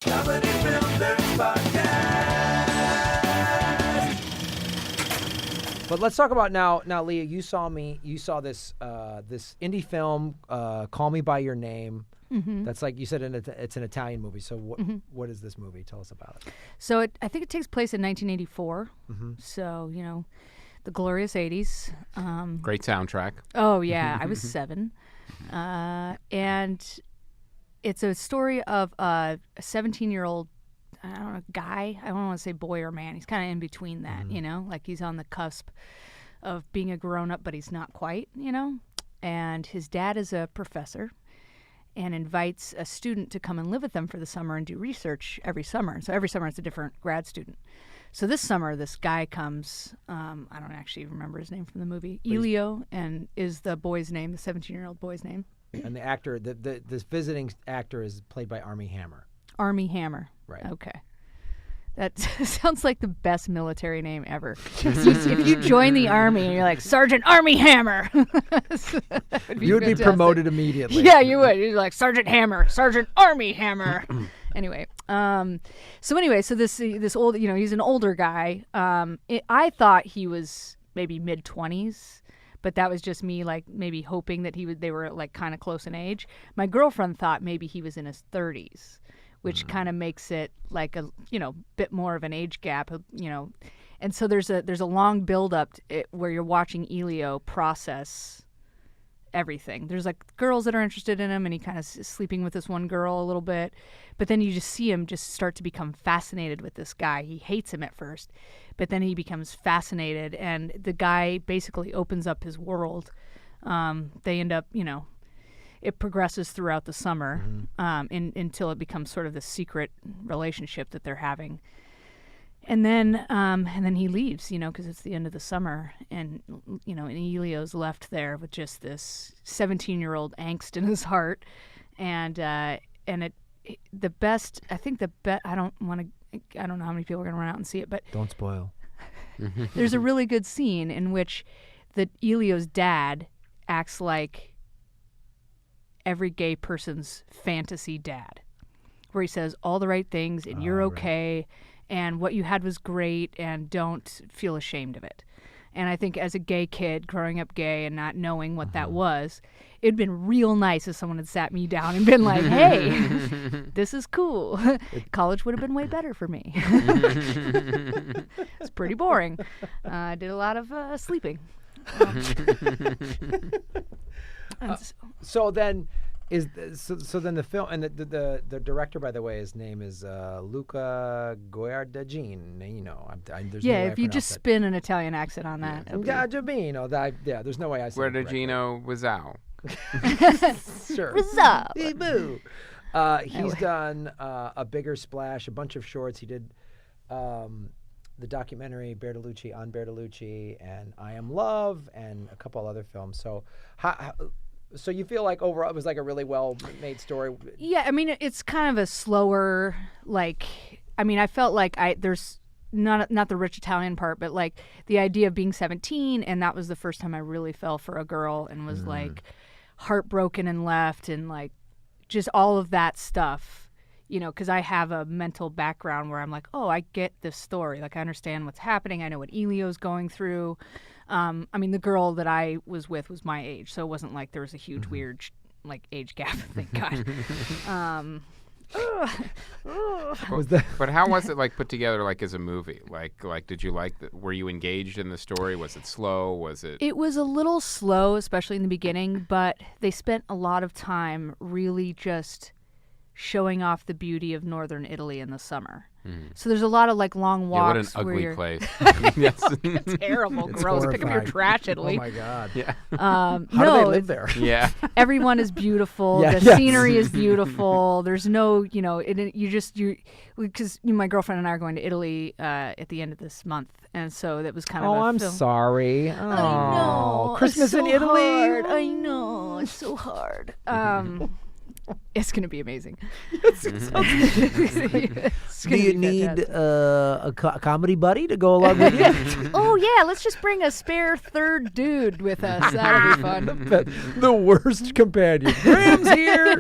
Comedy Film Nerds Podcast. But let's talk about now, Leah. You saw this this indie film, Call Me by Your Name. Mm-hmm. That's like you said, it's an Italian movie. So what is this movie? Tell us about it. So I think it takes place in 1984. Mm-hmm. So, the glorious 80s. Great soundtrack. Oh, yeah. I was 7. And it's a story of a 17-year-old, guy. I don't want to say boy or man. He's kind of in between that, like he's on the cusp of being a grown-up, but he's not quite, And his dad is a professor and invites a student to come and live with them for the summer and do research every summer. So every summer it's a different grad student. So this summer, this guy comes, I don't actually remember his name from the movie, Elio, and is the boy's name, the 17-year-old boy's name. And the actor, this visiting actor is played by Armie Hammer. Armie Hammer. Right. Okay. That sounds like the best military name ever. If you join the Army and you're like, Sergeant Armie Hammer. You would be promoted immediately. Yeah, you would. You're like, Sergeant Hammer, Sergeant Armie Hammer. Anyway, so this old, he's an older guy. I thought he was maybe mid-20s, but that was just me, like, maybe hoping that they were, like, kind of close in age. My girlfriend thought maybe he was in his 30s, which kind of makes it like a, bit more of an age gap, And so there's a long build-up where you're watching Elio process everything. There's like girls that are interested in him, and he kind of is sleeping with this one girl a little bit, but then you just see him just start to become fascinated with this guy. He hates him at first, but then he becomes fascinated, and the guy basically opens up his world. They end up, it progresses throughout the summer until it becomes sort of the secret relationship that they're having. And then he leaves, because it's the end of the summer, and and Elio's left there with just this 17-year-old angst in his heart, and I don't know how many people are going to run out and see it, but Don't spoil. There's a really good scene in which Elio's dad acts like every gay person's fantasy dad, where he says all the right things and you're okay. Right. And what you had was great, and don't feel ashamed of it. And I think as a gay kid, growing up gay and not knowing what that was, it'd been real nice if someone had sat me down and been like, hey, this is cool. College would have been way better for me. It's pretty boring. I did a lot of sleeping. So then the film, and the director, by the way, his name is Luca Guadagnino. There's no way if you just spin an Italian accent on that. Guadagnino. There's no way I said Guadagnino Wazao. Sure. Wazao. He's done A Bigger Splash, a bunch of shorts. He did the documentary Bertolucci on Bertolucci, and I Am Love, and a couple other films. So So you feel like overall it was like a really well-made story? Yeah, I mean, it's kind of a slower, I felt like there's not the rich Italian part, but like the idea of being 17, and that was the first time I really fell for a girl and was like heartbroken and left, and like just all of that stuff, because I have a mental background where I'm like, oh, I get this story. Like, I understand what's happening. I know what Elio's going through. The girl that I was with was my age, so it wasn't like there was a huge weird age gap. Thank God. But how was it put together as a movie? Did you were you engaged in the story? Was it slow? Was it? It was a little slow, especially in the beginning, but they spent a lot of time really just showing off the beauty of northern Italy in the summer. So there's a lot of long walks. Yeah, what an ugly place. Yes. Terrible, it's gross. horrifying. Pick up your trash, Italy. Oh my God. Yeah. How do they live there? Yeah. Everyone is beautiful. Yeah, the scenery is beautiful. There's no, because my girlfriend and I are going to Italy at the end of this month, and so that was kind of. I'm sorry. I know. Christmas it's so in Italy. Hard. I know. It's so hard. It's going to be amazing. Do you need a comedy buddy to go along with you? Oh, yeah. Let's just bring a spare third dude with us. That'll be fun. The worst companion. Graham's here.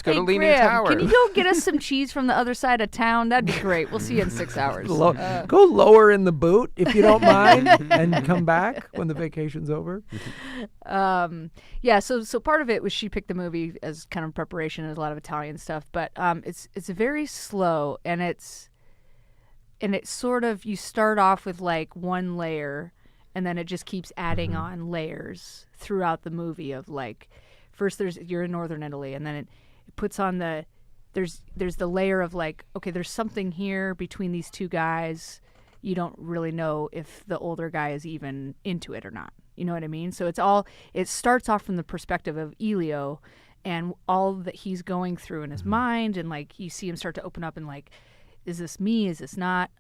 go Hey, to Leaning Graham, Tower. can you go get us some cheese from the other side of town? That'd be great. We'll see you in 6 hours. Go lower in the boot if you don't mind, and come back when the vacation's over. Yeah, so part of it was she picked the movie as kind of preparation. There's a lot of Italian stuff, but it's very slow, and it's sort of, you start off with like one layer, and then it just keeps adding on layers throughout the movie of like, first you're in northern Italy, and then it puts on there's the layer of like, okay, there's something here between these two guys. You don't really know if the older guy is even into it or not. You know what I mean? So it starts off from the perspective of Elio and all that he's going through in his mind, and like you see him start to open up and like, is this me? Is this not?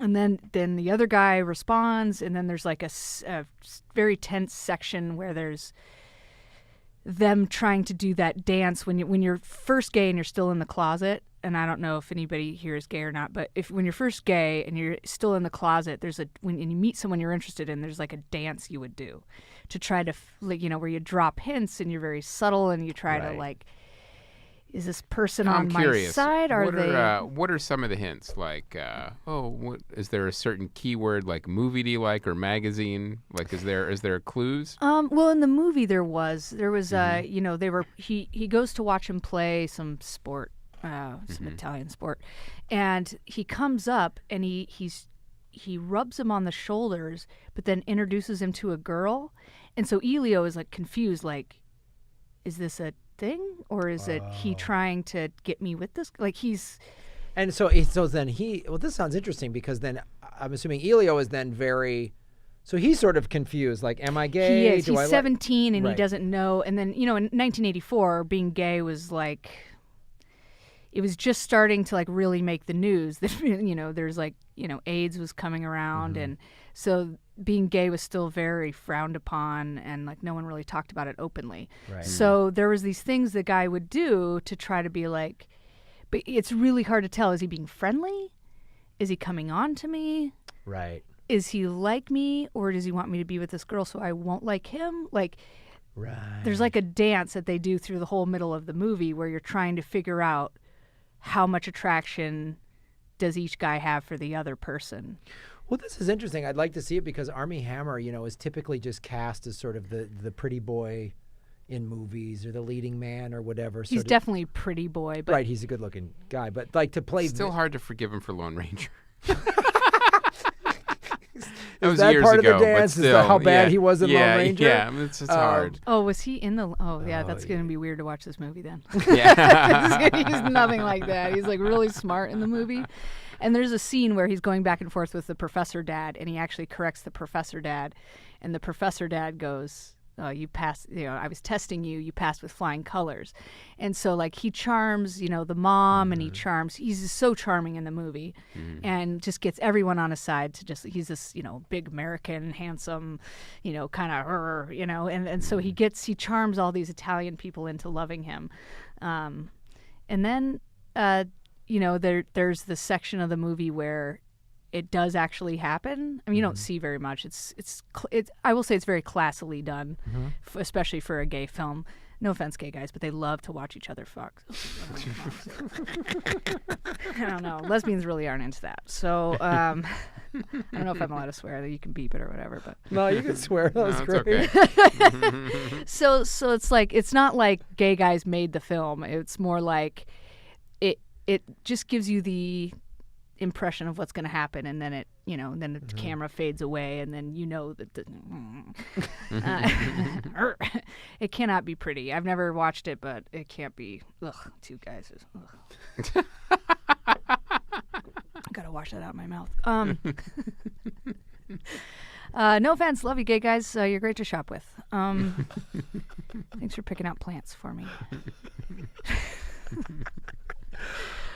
And then the other guy responds, and then there's like a very tense section where there's them trying to do that dance when you're first gay and you're still in the closet. And I don't know if anybody here is gay or not, but when you're first gay and you're still in the closet, when you meet someone you're interested in, there's like a dance you would do to try to, like, you know, where you drop hints and you're very subtle and you try to like, is this person I'm on curious. my side? What are some of the hints? Like, is there a certain keyword like movie do you like, or magazine? Like, is there clues? Well, in the movie there was you know, he goes to watch him play some sport, some Italian sport, and he comes up and he rubs him on the shoulders, but then introduces him to a girl, and so Elio is like confused, like, is this a thing, or is it he trying to get me with this? Like he's, and so then this sounds interesting, because then I'm assuming Elio is then so he's sort of confused, like, am I gay? He is. He's 17 and Right. he doesn't know. And then, you know, in 1984, being gay was like, it was just starting to like really make the news. That, you know, there's like, you know, AIDS was coming around, and so being gay was still very frowned upon, and like no one really talked about it openly. Right. So there was these things the guy would do to try to be like, but it's really hard to tell. Is he being friendly? Is he coming on to me? Right. Is he like me, or does he want me to be with this girl so I won't like him? Like, there's like a dance that they do through the whole middle of the movie where you're trying to figure out how much attraction does each guy have for the other person. Well, this is interesting. I'd like to see it, because Armie Hammer, you know, is typically just cast as sort of the pretty boy in movies, or the leading man, or whatever. He's definitely a pretty boy, but right. He's a good-looking guy, but like to play. Still hard to forgive him for Lone Ranger. Is that years part ago, of the dance? but still, is how bad he was in Lone Ranger? Yeah, it's just hard. Oh, was he in the? Oh, yeah, that's going to be weird to watch this movie then. Yeah. He's nothing like that. He's like really smart in the movie. And there's a scene where he's going back and forth with the professor dad, and he actually corrects the professor dad, and the professor dad goes, "Oh, you passed. You know, I was testing you. You passed with flying colors." And so, like, he charms, you know, the mom, and he's so charming in the movie, and just gets everyone on his side to just. He's this, you know, big American, handsome, you know, kind of, you know, and so he charms all these Italian people into loving him, and then. You know, there's the section of the movie where it does actually happen. I mean, you don't see very much. It's I will say it's very classily done, especially for a gay film. No offense, gay guys, but they love to watch each other fuck. I don't know. Lesbians really aren't into that. So I don't know if I'm allowed to swear. You can beep it or whatever. But No, you can swear. That was great. Okay. So it's like, it's not like gay guys made the film. It's more like it just gives you the impression of what's going to happen, and then then the camera fades away, and then you know that it cannot be pretty. I've never watched it, but it can't be. Ugh, two guys. Ugh. I gotta wash that out of my mouth. No offense, love you, gay guys. You're great to shop with. Thanks for picking out plants for me.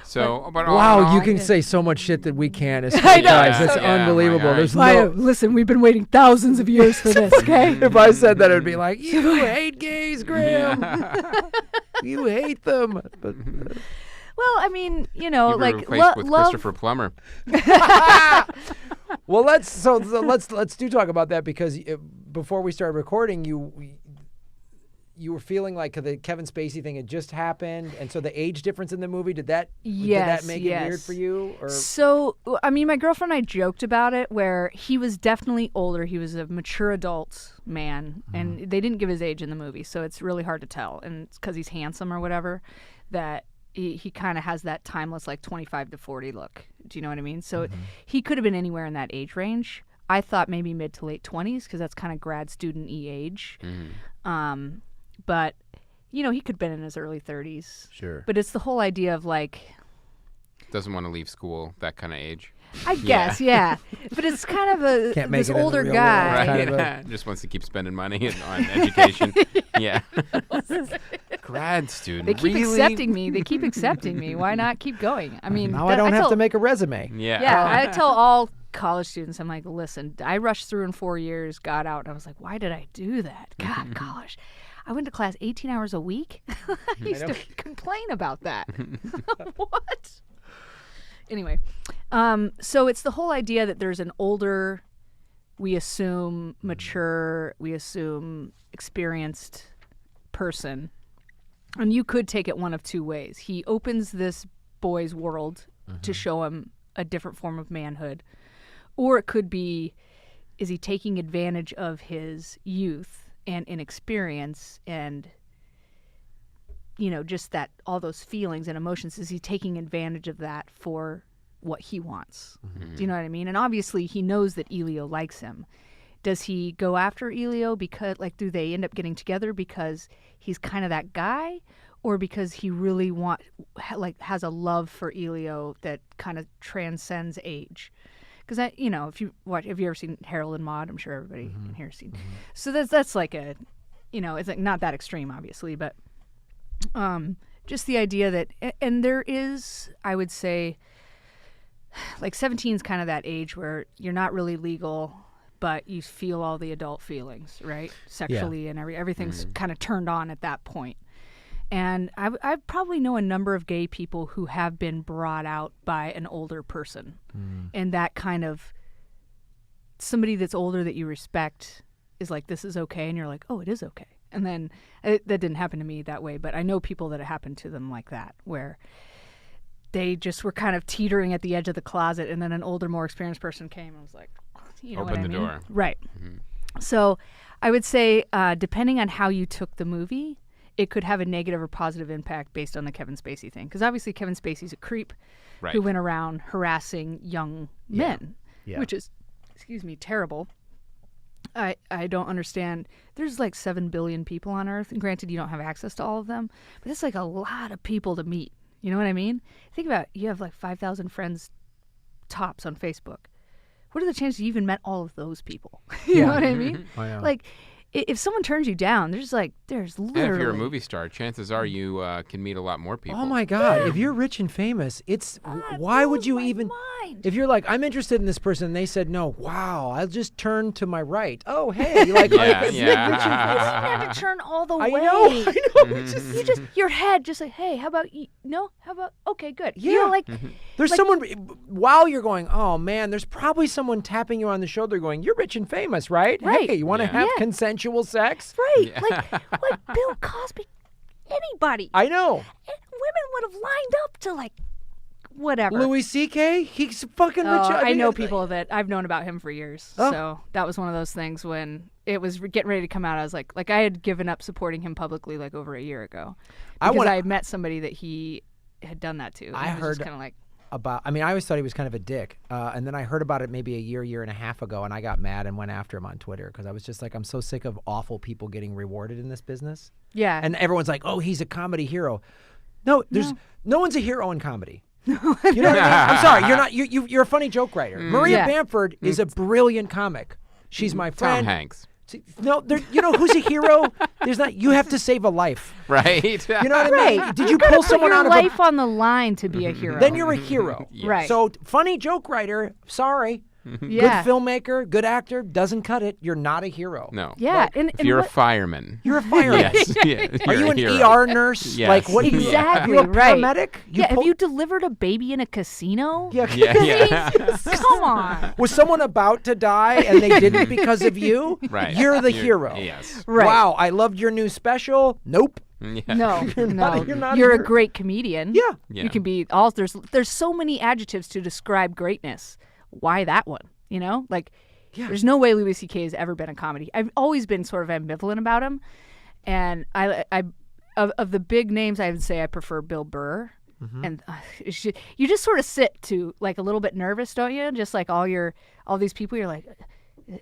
So, but Wow, you can say so much shit that we can't as I straight know. guys. That's Yeah, unbelievable. my There's Why, no. listen, we've been waiting thousands of years for this, okay? If I said that, it'd be like, you hate gays, Graham. You hate them. But Well, I mean, you know, You were like replaced with love. Christopher Plummer. well, let's do talk about that, because before we started recording, you were feeling like the Kevin Spacey thing had just happened, and so the age difference in the movie did that make it weird for you? Or so I mean, my girlfriend and I joked about it, where he was definitely older. He was a mature adult man, and they didn't give his age in the movie, so it's really hard to tell. And it's because he's handsome or whatever that he kind of has that timeless like 25 to 40 look. Do you know what I mean? So he could have been anywhere in that age range. I thought maybe mid to late 20s because that's kind of grad student-y age. But, you know, he could have been in his early 30s. Sure. But it's the whole idea of, like... Doesn't want to leave school, that kind of age. I guess, yeah. But it's kind of this older guy. Right, Kind of just wants to keep spending money on education. Yeah. Grad student, They keep really? accepting me. They keep accepting me. Why not keep going? I mean... now I don't have to make a resume. Yeah. Yeah, I tell all college students, I'm like, listen, I rushed through in 4 years, got out, and I was like, why did I do that? God, college. I went to class 18 hours a week. I used to complain about that. What? Anyway, so it's the whole idea that there's an older, we assume mature, we assume experienced person. And you could take it one of two ways. He opens this boy's world to show him a different form of manhood. Or it could be, is he taking advantage of his youth and inexperience and, you know, just that, all those feelings and emotions, is he taking advantage of that for what he wants? Do you know what I mean? And obviously he knows that Elio likes him. Does he go after Elio because, like, do they end up getting together because he's kind of that guy, or because he really has a love for Elio that kind of transcends age? Because you know, have you ever seen Harold and Maude? I'm sure everybody in here has seen. So that's like a, you know, it's like not that extreme, obviously, but just the idea that, and there is, I would say, like 17 is kind of that age where you're not really legal, but you feel all the adult feelings, right? Sexually and everything's kind of turned on at that point. And I probably know a number of gay people who have been brought out by an older person. And that kind of, somebody that's older that you respect is like, this is okay. And you're like, oh, it is okay. And then that didn't happen to me that way, but I know people that it happened to them like that, where they just were kind of teetering at the edge of the closet, and then an older, more experienced person came and was like, you know Open what I the mean? door. Right. So I would say, depending on how you took the movie, it could have a negative or positive impact based on the Kevin Spacey thing. Because obviously Kevin Spacey's a creep who went around harassing young men, which is, terrible. I don't understand. There's like 7 billion people on Earth, and granted you don't have access to all of them, but it's like a lot of people to meet. You know what I mean? Think about it. You have like 5,000 friends tops on Facebook. What are the chances you even met all of those people? You know what I mean? I know. Like, if someone turns you down, there's literally... And if you're a movie star, chances are you can meet a lot more people. Oh my God! If you're rich and famous, it's why would you even? If you're like, I'm interested in this person, and they said no, wow, I'll just turn to my right. Oh hey, you're like, Yeah, You don't have to turn all the way. I know. It's just, Your head just like, hey, how about you? No, how about, okay, good. Yeah. You know, like, there's someone while you're going, oh man, there's probably someone tapping you on the shoulder going, you're rich and famous, right? Right. Hey, you want to have consensual sex? right, like Bill Cosby, anybody. I know. And women would have lined up to like, whatever. Louis C.K. He's fucking rich. I know people that I've known about him for years. So that was one of those things when it was getting ready to come out. I was like I had given up supporting him publicly like over a year ago because I met somebody that he had done that to. I heard kind of like I always thought he was kind of a dick. And then I heard about it maybe a year and a half ago, and I got mad and went after him on Twitter because I was just like, I'm so sick of awful people getting rewarded in this business. yeah. And everyone's like, oh, he's a comedy hero. No, no one's a hero in comedy. You know what I mean? I'm sorry, you're not. You're a funny joke writer. Maria Yeah. Bamford is a brilliant comic. She's my friend. Tom Hanks. No, you know who's a hero? There's not. You have to save a life. Right? You know what I mean? Right. Did You you gotta pull put someone your out of life on the line to be a hero? Then you're a hero. Yeah. Right. So funny joke writer. Sorry. Yeah. Good filmmaker, good actor, doesn't cut it. You're not a hero. No. Yeah. If you're a fireman. You're a fireman. Yes. Yeah, Are you're you a an hero. ER nurse? Yes. Like what? Exactly, You're a right. paramedic? Have you delivered a baby in a casino? Yeah. Yeah. Come on. Was someone about to die and they didn't because of you? Right. You're the hero. Yes. Right. Wow, I loved your new special. Nope. Yeah. No, You're not a You're a hero. great comedian. Yeah. Yeah. You can be all. There's so many adjectives to describe greatness. Why that one? You know, like there's no way Louis C.K. has ever been a comedy. I've always been sort of ambivalent about him, and I of the big names, I would say I prefer Bill Burr. And you just sort of sit to like a little bit nervous, don't you? Just like all these people, you're like,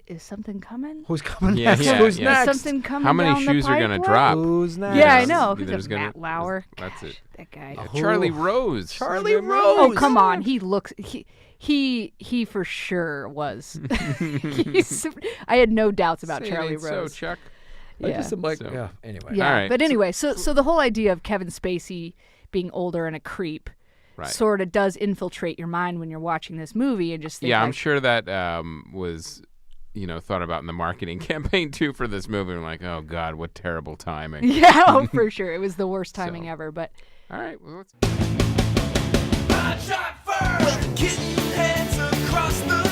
is something coming? Who's coming Yeah, next? yeah, Who's yeah. Is next? something coming? How many down the shoes are going to pipeline? drop? Who's next? Yeah, I Yes. know. There's Who's gonna- Matt Lauer? That's it. That guy. Charlie Rose. Charlie Remember? Rose. Oh, come on. He looks he for sure was. I had no doubts about Say it Charlie ain't Rose. So, Chuck. I Yeah. just am like, So- yeah. Anyway. Yeah. All right. But anyway, so the whole idea of Kevin Spacey being older and a creep Right. sort of does infiltrate your mind when you're watching this movie and just think Yeah, I'm like, sure that was, thought about in the marketing campaign too for this movie. I'm like, oh God, what terrible timing. Yeah, oh, for sure. It was the worst timing So- ever, but All right, well, let's. I shot first, kitten heads across the